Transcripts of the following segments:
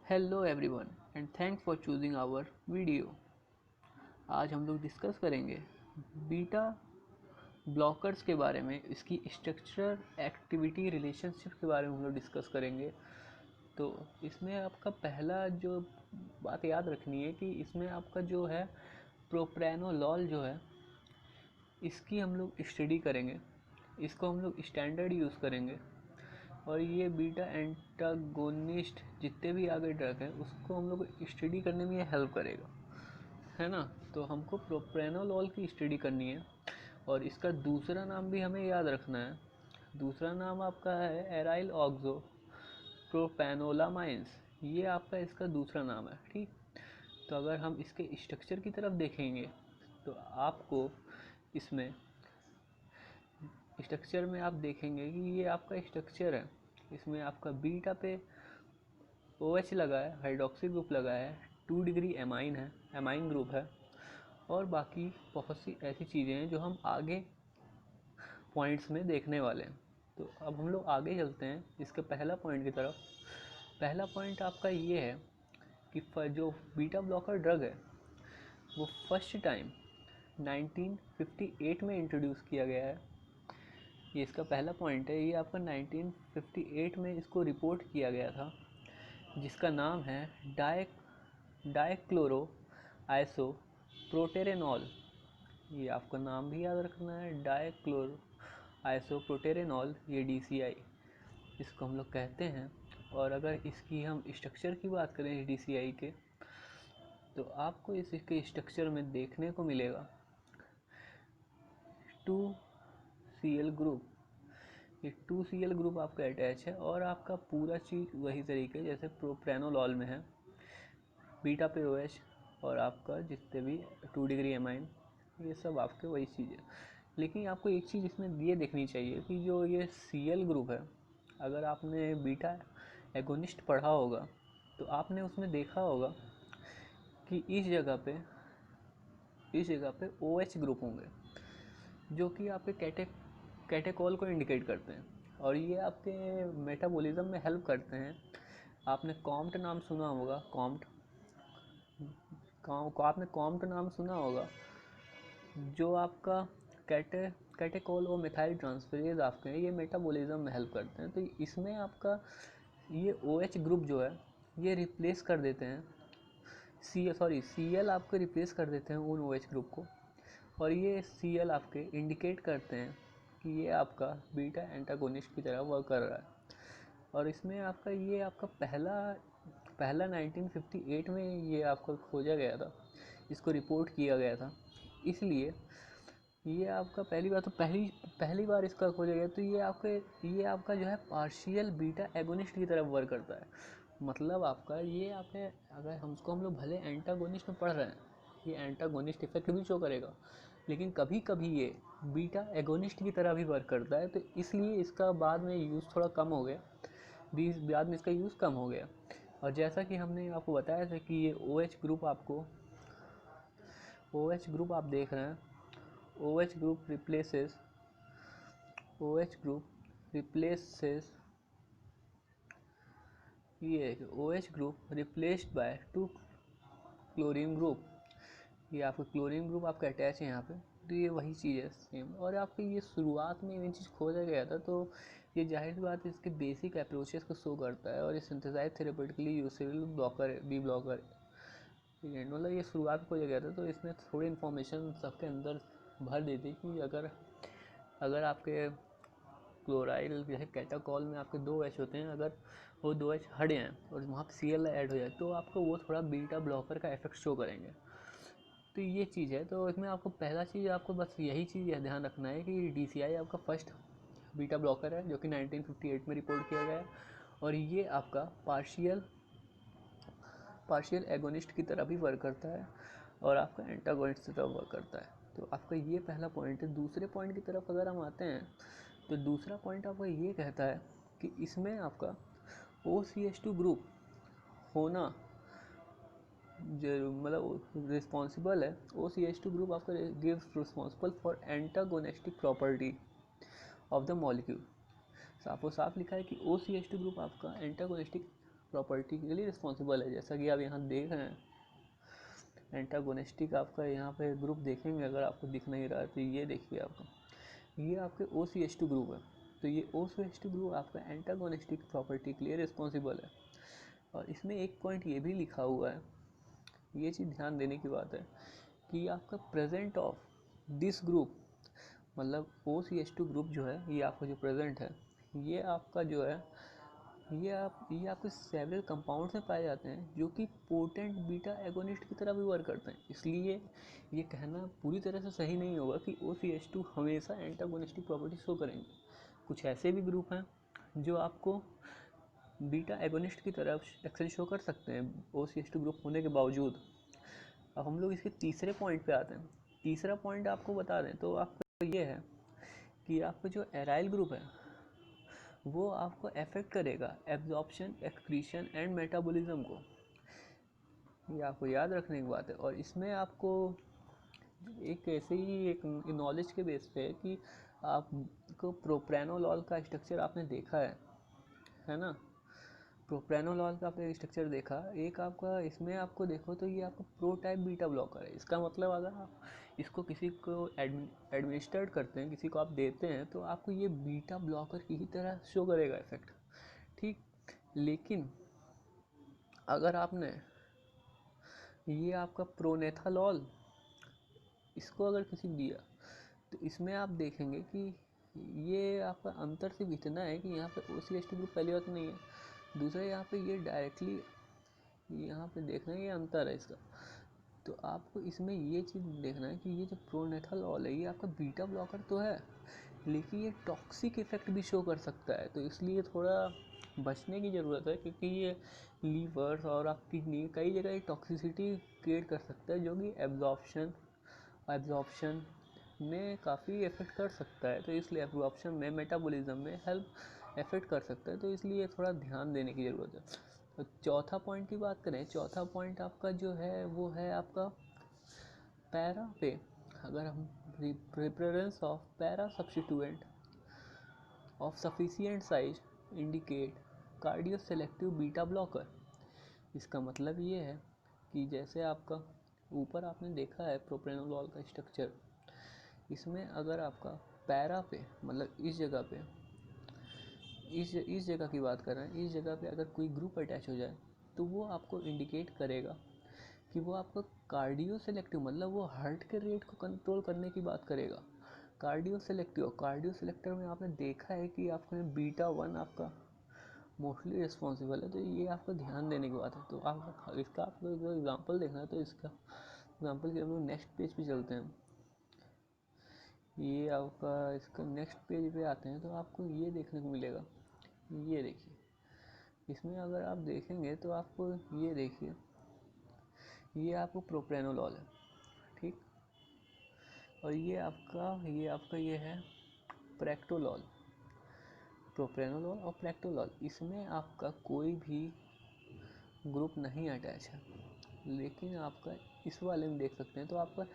Hello everyone and thanks for choosing our video. आज हम लोग डिस्कस करेंगे बीटा ब्लॉकर्स के बारे में, इसकी स्ट्रक्चर एक्टिविटी रिलेशनशिप के बारे में हम लोग डिस्कस करेंगे। तो इसमें आपका पहला जो बात याद रखनी है कि इसमें आपका जो है प्रोप्रानोलॉल जो है इसकी हम लोग स्टडी करेंगे। इसको हम लोग स्टैंडर्ड यूज़ करेंगे और ये बीटा एंटागोनिस्ट जितने भी आगे ड्रग है उसको हम लोग स्टडी करने में ये हेल्प करेगा, है ना। तो हमको प्रोप्रानोलॉल की स्टडी करनी है और इसका दूसरा नाम भी हमें याद रखना है। दूसरा नाम आपका है एराइल ऑक्सो प्रोप्रानोलामाइंस, ये आपका इसका दूसरा नाम है, ठीक। तो अगर हम इसके स्ट्रक्चर की तरफ देखेंगे तो आपको इसमें स्ट्रक्चर में आप देखेंगे कि ये आपका स्ट्रक्चर है। इसमें आपका बीटा पे OH लगा है, हाइड्रोक्सी ग्रुप लगा है, 2 डिग्री एमाइन है, एमाइन ग्रुप है और बाकी बहुत सी ऐसी चीज़ें हैं जो हम आगे पॉइंट्स में देखने वाले हैं। तो अब हम लोग आगे चलते हैं इसके पहला पॉइंट की तरफ। पहला पॉइंट आपका ये है कि जो बीटा ब्लॉकर ड्रग है वो फर्स्ट टाइम 1958 में इंट्रोड्यूस किया गया है। ये इसका पहला पॉइंट है। ये आपका 1958 में इसको रिपोर्ट किया गया था, जिसका नाम है डायक्लोरो आइसोप्रोटेरेनॉल। ये आपका नाम भी याद रखना है, डायक्लोरो आइसोप्रोटेरेनॉल, ये DCI इसको हम लोग कहते हैं। और अगर इसकी हम स्ट्रक्चर की बात करें DCI के, तो आपको इसके स्ट्रक्चर में देखने को मिलेगा 2Cl ग्रुप। ये 2Cl ग्रुप आपका अटैच है और आपका पूरा चीज़ वही तरीके जैसे प्रोप्रानोलॉल में है, बीटा पे OH और आपका जितने भी 2 डिग्री एमाइन, ये सब आपके वही चीज़ है। लेकिन आपको एक चीज़ इसमें ये देखनी चाहिए कि जो ये Cl ग्रुप है, अगर आपने बीटा एगोनिस्ट पढ़ा होगा तो आपने उसमें देखा होगा कि इस जगह पे OH ग्रुप होंगे जो कि आपके कैटेकॉल को इंडिकेट करते हैं और ये आपके मेटाबॉलिज्म में हेल्प करते हैं। आपने कॉम्ट नाम सुना होगा, आपने कॉम्ट नाम सुना होगा, जो आपका कैटेकॉल और मिथाइल ट्रांसफरेज आपके हैं, ये मेटाबॉलिज्म में हेल्प करते हैं। तो इसमें आपका ये OH ग्रुप जो है ये रिप्लेस कर देते हैं Cl आपको रिप्लेस कर देते हैं उन OH ग्रुप को, और ये Cl आपके इंडिकेट करते हैं कि ये आपका बीटा एंटागोनिस्ट की तरह वर्क कर रहा है। और इसमें आपका ये आपका पहला 1958 में ये आपका खोजा गया था, इसको रिपोर्ट किया गया था। इसलिए ये आपका पहली बार इसका खोजा गया, तो ये आपका जो है पार्शियल बीटा एगोनिस्ट की तरफ वर्क करता है। मतलब आपका ये आपने, अगर हम लोग भले एंटागोनिस्ट में पढ़ रहे हैं, ये एंटागोनिस्ट इफेक्ट भी शो करेगा, लेकिन कभी कभी ये बीटा एगोनिस्ट की तरह भी वर्क करता है। तो इसलिए इसका बाद में यूज़ थोड़ा कम हो गया, बाद में इसका यूज़ कम हो गया। और जैसा कि हमने आपको बताया था कि ये OH ग्रुप आप देख रहे हैं, OH ग्रुप रिप्लेसेस ये OH group replaced by 2 chlorine group. ये आपका क्लोरीन ग्रुप आपका अटैच है यहाँ पे, तो ये वही चीज़ है सेम। और आपके ये शुरुआत में ये चीज़ खोजा गया था, तो ये जाहिर सी बात है इसके बेसिक अप्रोचेस को शो करता है और ये synthesize therapeutically usable blocker B blocker, ठीक है। मतलब ये शुरुआत में खोजा गया था, तो इसमें थोड़ी इन्फॉर्मेशन सबके अंदर भर देती कि अगर आपके क्लोराइल जैसे कैटाकॉल में आपके 2 H होते हैं, अगर वो 2 H हट जाएँ और वहाँ पे Cl ऐड हो जाए तो आपको वो थोड़ा बीटा ब्लॉकर का इफेक्ट शो करेंगे। तो ये चीज़ है। तो इसमें आपको पहला चीज़ आपको बस यही चीज़ ध्यान रखना है कि DCI आपका फर्स्ट बीटा ब्लॉकर है जो कि 1958 में रिपोर्ट किया गया है और ये आपका पार्शियल एगोनिस्ट की तरह भी वर्क करता है और आपका एंटागोनिस्ट की तरह वर्क करता है। तो आपका ये पहला पॉइंट है। दूसरे पॉइंट की तरफ अगर हम आते हैं तो दूसरा पॉइंट आपका ये कहता है कि इसमें आपका OCH2 ग्रुप होना जो मतलब रिस्पॉन्सिबल है, OCH2 ग्रुप आपका gives responsible for antagonistic property of the molecule. साफ लिखा है कि OCH2 ग्रुप आपका एंटागोनिस्टिक प्रॉपर्टी के लिए रिस्पॉन्सिबल है। जैसा कि आप यहाँ देख रहे हैं, एंटागोनिस्टिक आपका यहाँ पे ग्रुप देखेंगे, अगर आपको दिख नहीं रहा है तो ये देखिए आपका, ये आपके OCH2 ग्रुप है। तो ये OCH2 ग्रुप आपका एंटागोनिस्टिक प्रॉपर्टी के लिए रिस्पॉन्सिबल है। और इसमें एक पॉइंट ये भी लिखा हुआ है, ये चीज़ ध्यान देने की बात है कि आपका प्रेजेंट ऑफ दिस ग्रुप, मतलब OCH2 ग्रुप जो है ये आपका जो प्रेजेंट है, ये आपका जो है ये आपके सेवरल कंपाउंड्स में पाए जाते हैं जो कि पोटेंट बीटा एगोनिस्ट की तरह भी वर्क करते हैं। इसलिए ये कहना पूरी तरह से सही नहीं होगा कि OCH2 हमेशा एंटागोनिस्टिक प्रॉपर्टी शो करेंगे। कुछ ऐसे भी ग्रुप हैं जो आपको बीटा एगोनिस्ट की तरफ एक्शन शो कर सकते हैं OCH2 ग्रुप होने के बावजूद। अब हम लोग इसके तीसरे पॉइंट पे आते हैं। तीसरा पॉइंट आपको बता दें तो आपका ये है कि आपका जो एराइल ग्रुप है वो आपको अफेक्ट करेगा एब्जॉर्प्शन, एक्सक्रीशन एंड मेटाबॉलिज्म को। ये आपको याद रखने की बात है। और इसमें आपको एक ऐसे ही एक नॉलेज के बेस पे है कि आपको प्रोप्रानोलॉल का स्ट्रक्चर आपने देखा है ना। प्रोप्रानोलॉल का आपने स्ट्रक्चर देखा, एक आपका इसमें आपको देखो तो ये आपका प्रो टाइप बीटा ब्लॉकर है। इसका मतलब अगर आप इसको किसी को एडमिनिस्टर्ड करते हैं, किसी को आप देते हैं, तो आपको ये बीटा ब्लॉकर की ही तरह शो करेगा इफेक्ट, ठीक। लेकिन अगर आपने ये आपका प्रोनेथालॉल इसको अगर किसी को दिया तो इसमें आप देखेंगे कि ये आपका अंतर सिर्फ इतना है कि यहाँ पे OCH2 ग्रुप पहली बात नहीं है, दूसरा यहाँ पे ये डायरेक्टली यहाँ पे देखना है, ये अंतर है इसका। तो आपको इसमें ये चीज़ देखना है कि ये जो प्रोनेथालॉल है ये आपका बीटा ब्लॉकर तो है, लेकिन ये टॉक्सिक इफेक्ट भी शो कर सकता है। तो इसलिए थोड़ा बचने की ज़रूरत है, क्योंकि ये लीवर्स और आप किडनी कई जगह ये टॉक्सिसिटी क्रिएट कर सकता है, जो कि एब्जॉर्प्शन में काफ़ी इफेक्ट कर सकता है। तो इसलिए एब्जॉर्प्शन में, मेटाबॉलिज्म में हेल्प इफेक्ट कर सकता है। तो इसलिए थोड़ा ध्यान देने की ज़रूरत है। तो चौथा पॉइंट की बात करें, चौथा पॉइंट आपका जो है वो है आपका पैरा पे। अगर हम preference of para substituent of sufficient size indicate cardio selective beta blocker. इसका मतलब ये है कि जैसे आपका ऊपर आपने देखा है प्रोप्रानोलॉल का स्ट्रक्चर, इसमें अगर आपका पैरा पे, मतलब इस जगह पे, इस जगह की बात कर रहे हैं, इस जगह पे अगर कोई ग्रुप अटैच हो जाए तो वो आपको इंडिकेट करेगा कि वो आपका कार्डियो सेलेक्टिव, मतलब वो हार्ट के रेट को कंट्रोल करने की बात करेगा। कार्डियो सेलेक्टर में आपने देखा है कि आपको बीटा 1 आपका मोस्टली रिस्पॉन्सिबल है। तो ये आपको ध्यान देने की बात है। तो आप इसका आपको जो एग्जांपल देखना है तो इसका एग्जांपल के हम लोग नेक्स्ट पेज पे चलते हैं। ये आपका इसका नेक्स्ट पेज पे आते हैं तो आपको ये देखने को मिलेगा, ये देखिए, इसमें अगर आप देखेंगे तो आपको ये देखिए, ये आपको प्रोप्रानोलॉल है, ठीक। और ये आपका ये है प्रेक्टोलॉल। प्रोप्रानोलॉल और प्रेक्टोलॉल, इसमें आपका कोई भी ग्रुप नहीं अटैच है, लेकिन आपका इस वाले में देख सकते हैं तो आपका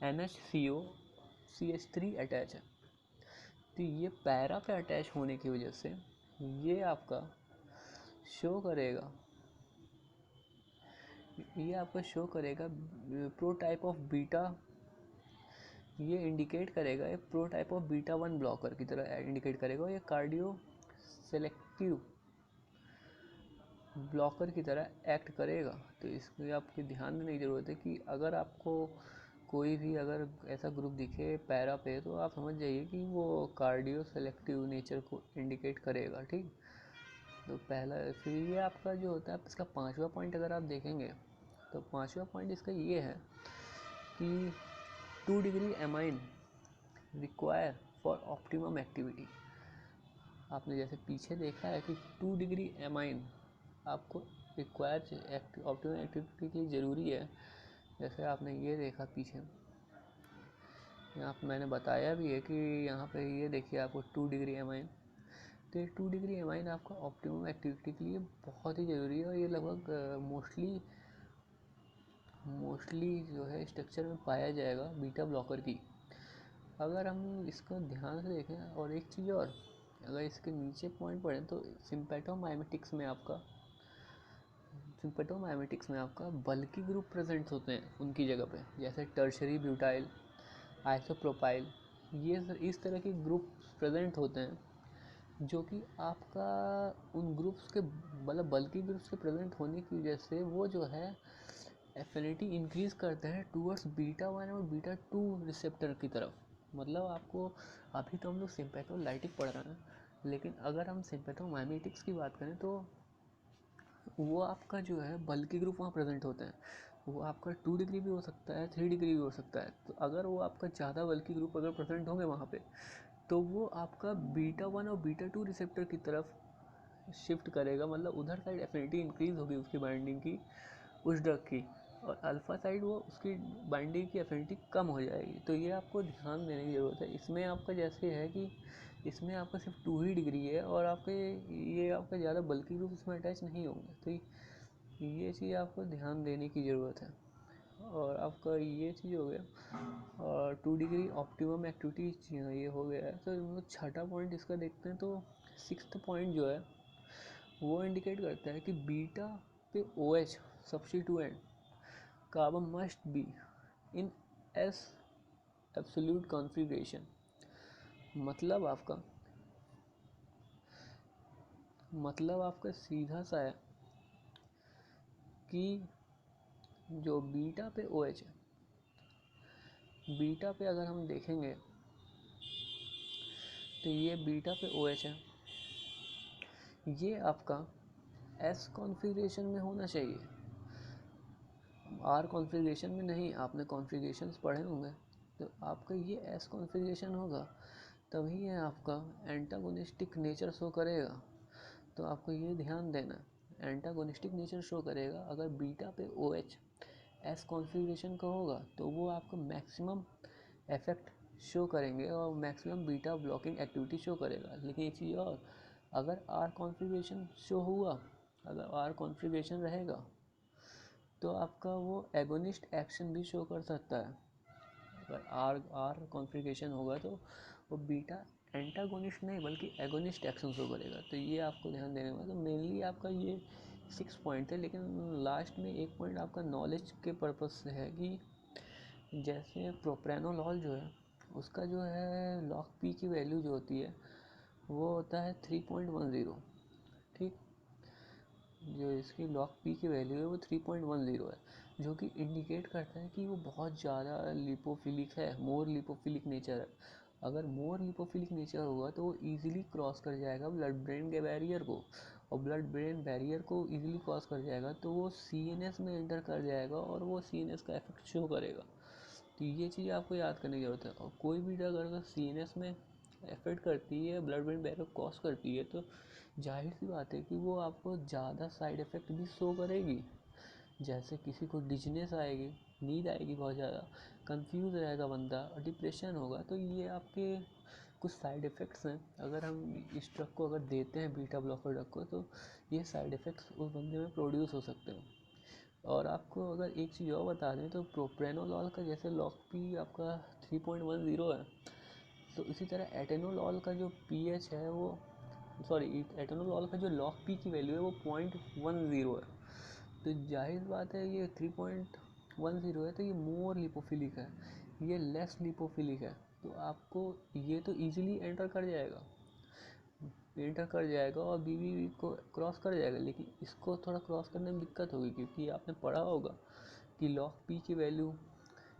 NHCO CH3 अटैच है। तो ये पैरा पे अटैच होने की वजह से ये आपका शो करेगा, प्रो टाइप ऑफ बीटा, ये इंडिकेट करेगा, एक pro type of beta 1 blocker की तरह इंडिकेट करेगा। ये कार्डियो सेलेक्टिव ब्लॉकर की तरह एक्ट करेगा। तो इसमें आपको ध्यान देने की ज़रूरत है कि अगर आपको कोई भी अगर ऐसा ग्रुप दिखे पैरा पे तो आप समझ जाइए कि वो कार्डियो सेलेक्टिव नेचर को इंडिकेट करेगा, ठीक। तो पहला, फिर ये आपका जो होता है इसका पांचवा पॉइंट अगर आप देखेंगे तो पांचवा पॉइंट इसका ये है कि 2 degree amine require for optimum activity. आपने जैसे पीछे देखा है कि 2 डिग्री एमाइन आपको रिक्वायर ऑप्टिमम एक्टिविटी के लिए ज़रूरी है। जैसे आपने ये देखा पीछे, यहाँ पर मैंने बताया भी है कि यहाँ पे ये देखिए आपको 2 डिग्री एमाइन, तो ये 2 डिग्री एमाइन आपका ऑप्टिमम एक्टिविटी के लिए बहुत ही ज़रूरी है। और ये लगभग मोस्टली जो है स्ट्रक्चर में पाया जाएगा बीटा ब्लॉकर की। अगर हम इसको ध्यान से देखें, और एक चीज़ और, अगर इसके नीचे पॉइंट पढ़ें तो सिम्पैथोमाइमेटिक्स में आपका सिम्पेटोमाइमेटिक्स में आपका बल्की ग्रुप प्रेजेंट होते हैं उनकी जगह पे, जैसे टर्शरी ब्यूटाइल, आइसोप्रोपाइल, ये इस तरह के ग्रुप प्रेजेंट होते हैं जो कि आपका उन ग्रुप्स के मतलब बल्की ग्रुप्स के प्रेजेंट होने की वजह से वो जो है एफिनिटी इंक्रीज करते हैं टूवर्ड्स बीटा 1 और बीटा 2 रिसेप्टर की तरफ। मतलब आपको अभी तो हम लोग सिम्पेथोलाइटिक पढ़ रहे हैं, लेकिन अगर हम सिम्पेथोमाइमेटिक्स की बात करें तो वो आपका जो है बल्की ग्रुप वहाँ प्रेजेंट होते हैं। वो आपका 2 डिग्री भी हो सकता है, 3 डिग्री भी हो सकता है। तो अगर वो आपका ज़्यादा बल्की ग्रुप अगर प्रेजेंट होंगे वहाँ पे, तो वो आपका बीटा 1 और बीटा 2 रिसेप्टर की तरफ शिफ्ट करेगा, मतलब उधर साइड एफिनिटी इंक्रीज होगी उसकी बाइंडिंग की उस ड्रग की, और अल्फ़ा साइड वो उसकी बाइंडिंग की एफिनिटी कम हो जाएगी। तो ये आपको ध्यान देने की ज़रूरत है। इसमें आपका जैसे है कि इसमें आपका सिर्फ 2 ही डिग्री है और आपके ये आपका ज़्यादा बल्कि ग्रुप इसमें अटैच नहीं होंगे, तो ये चीज़ आपको ध्यान देने की ज़रूरत है। और आपका ये चीज़ हो गया, और 2 डिग्री ऑप्टिमम एक्टिविटी ये हो गया है। तो हम लोग छठा पॉइंट इसका देखते हैं। तो 6th पॉइंट जो है वो इंडिकेट करता है कि बीटा पे OH substituent carbon must be in S absolute configuration. मतलब आपका सीधा सा है कि जो बीटा पे OH है, बीटा पे अगर हम देखेंगे तो ये बीटा पे OH है, ये आपका S कॉन्फ़िगरेशन में होना चाहिए, R कॉन्फ़िगरेशन में नहीं। आपने कॉन्फ़िगरेशंस पढ़े होंगे, तो आपका ये S कॉन्फ़िगरेशन होगा, तभी ये आपका एंटागोनिस्टिक नेचर शो करेगा। तो आपको ये ध्यान देना, एंटागोनिस्टिक नेचर शो करेगा अगर बीटा पे OH S कॉन्फ़िगरेशन का होगा, तो वो आपको मैक्सिमम इफेक्ट शो करेंगे और maximum beta blocking activity show करेगा। लेकिन एक चीज़ और, अगर R कॉन्फ़िगरेशन शो हुआ, अगर R कॉन्फ़िगरेशन रहेगा तो आपका वो एगोनिस्ट एक्शन भी शो कर सकता है। अगर आर कॉन्फ़िगरेशन होगा तो वो बीटा एंटागोनिस्ट नहीं बल्कि एगोनिस्ट एक्शन शो करेगा। तो ये आपको ध्यान देने वाला। तो मेनली आपका ये 6 पॉइंट है, लेकिन लास्ट में एक पॉइंट आपका नॉलेज के पर्पज़ से है कि जैसे प्रोप्रेनोलॉल जो है उसका जो है लॉग पी की वैल्यू जो होती है वो होता है 3.10। ठीक, जो इसकी लॉग पी की वैल्यू है वो 3.10 है, जो कि इंडिकेट करता है कि वो बहुत ज़्यादा लिपोफिलिक है, मोर लिपोफिलिक नेचर है। अगर मोर लिपोफिलिक नेचर होगा तो वो ईजिली क्रॉस कर जाएगा ब्लड ब्रेन के बैरियर को, और ब्लड ब्रेन बैरियर को ईजिली क्रॉस कर जाएगा तो वो CNS में एंटर कर जाएगा और वो CNS का इफेक्ट शो करेगा। तो ये चीज़ आपको याद करने की ज़रूरत है। और कोई भी ड्रग अगर CNS में इफेक्ट करती है, ब्लड ब्रेन बैरियर को क्रॉस करती है, तो जाहिर सी बात है कि वो आपको ज़्यादा साइड इफ़ेक्ट भी शो करेगी। जैसे किसी को डिजनेस आएगी, नींद आएगी बहुत ज़्यादा, कंफ्यूज रहेगा बंदा, डिप्रेशन होगा। तो ये आपके कुछ साइड इफ़ेक्ट्स हैं। अगर हम इस ड्रग को अगर देते हैं बीटा ब्लॉकर ड्रग को, तो ये साइड इफ़ेक्ट्स उस बंदे में प्रोड्यूस हो सकते हैं। और आपको अगर एक चीज़ और बता दें तो प्रोप्रेनोलॉल का जैसे लॉग पी आपका 3.10 है, तो इसी तरह एटेनोलॉल का जो पीएच है वो एटेनोलॉल का जो लॉग पी की वैल्यू है वो 0.10 है। तो जाहिर बात है ये 3.10 है, तो ये मोर लिपोफिलिक है, ये लेस लिपोफिलिक है। तो आपको ये तो ईजिली एंटर कर जाएगा और बीवी को क्रॉस कर जाएगा, लेकिन इसको थोड़ा क्रॉस करने में दिक्कत होगी, क्योंकि आपने पढ़ा होगा कि लॉग पी की वैल्यू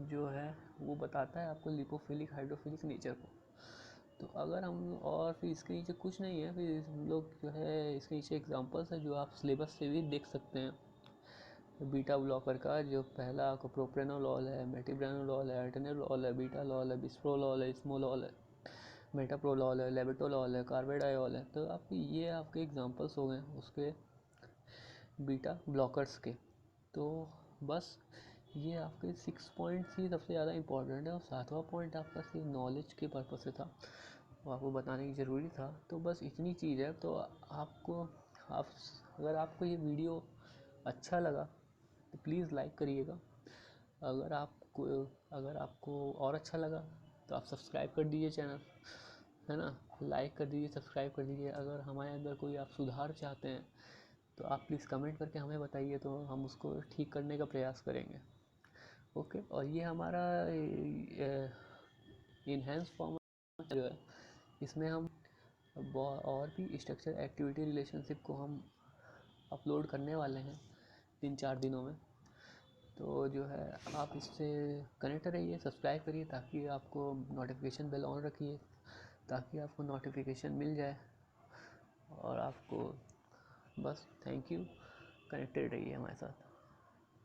जो है वो बताता है आपको लिपोफिलिक हाइड्रोफिलिक नेचर को। तो अगर हम, और फिर इसके नीचे कुछ नहीं है, फिर हम लोग जो है इसके नीचे एग्जांपल्स है जो आप सिलेबस से भी देख सकते हैं। बीटा ब्लॉकर का जो पहला आपको प्रोप्रेनोलॉल है, मेटिब्रेनोलॉल है, एटेनोलॉल है, बीटालॉल है, बिस्प्रोलॉल है, स्मोलॉल है, मेटाप्रोलॉल है, लेबेटोलॉल है, कार्बेडायोल है। तो आपके ये आपके एग्जांपल्स हो गए उसके बीटा ब्लॉकर्स के। तो बस ये आपके 6 पॉइंट्स ही सबसे ज़्यादा इंपॉर्टेंट है, और 7वां पॉइंट आपका सिर्फ नॉलेज के पर्पज़ से था, वो आपको बताने की ज़रूरी था। तो बस इतनी चीज़ है। तो आपको आप अगर आपको ये वीडियो अच्छा लगा तो प्लीज़ लाइक करिएगा। अगर आपको और अच्छा लगा तो आप सब्सक्राइब कर दीजिए चैनल, है ना, लाइक कर दीजिए, सब्सक्राइब कर दीजिए। अगर हमारे अंदर कोई आप सुधार चाहते हैं तो आप प्लीज़ कमेंट करके हमें बताइए, तो हम उसको ठीक करने का प्रयास करेंगे। ओके, और ये हमारा इनहेंस फॉर्म जो है, इसमें हम और भी स्ट्रक्चर एक्टिविटी रिलेशनशिप को हम अपलोड करने वाले हैं 3-4 दिनों में। तो जो है आप इससे कनेक्ट रहिए, सब्सक्राइब करिए, ताकि आपको नोटिफिकेशन बेल ऑन रखिए, ताकि आपको नोटिफिकेशन मिल जाए। और आपको बस थैंक यू, कनेक्टेड रहिए हमारे साथ।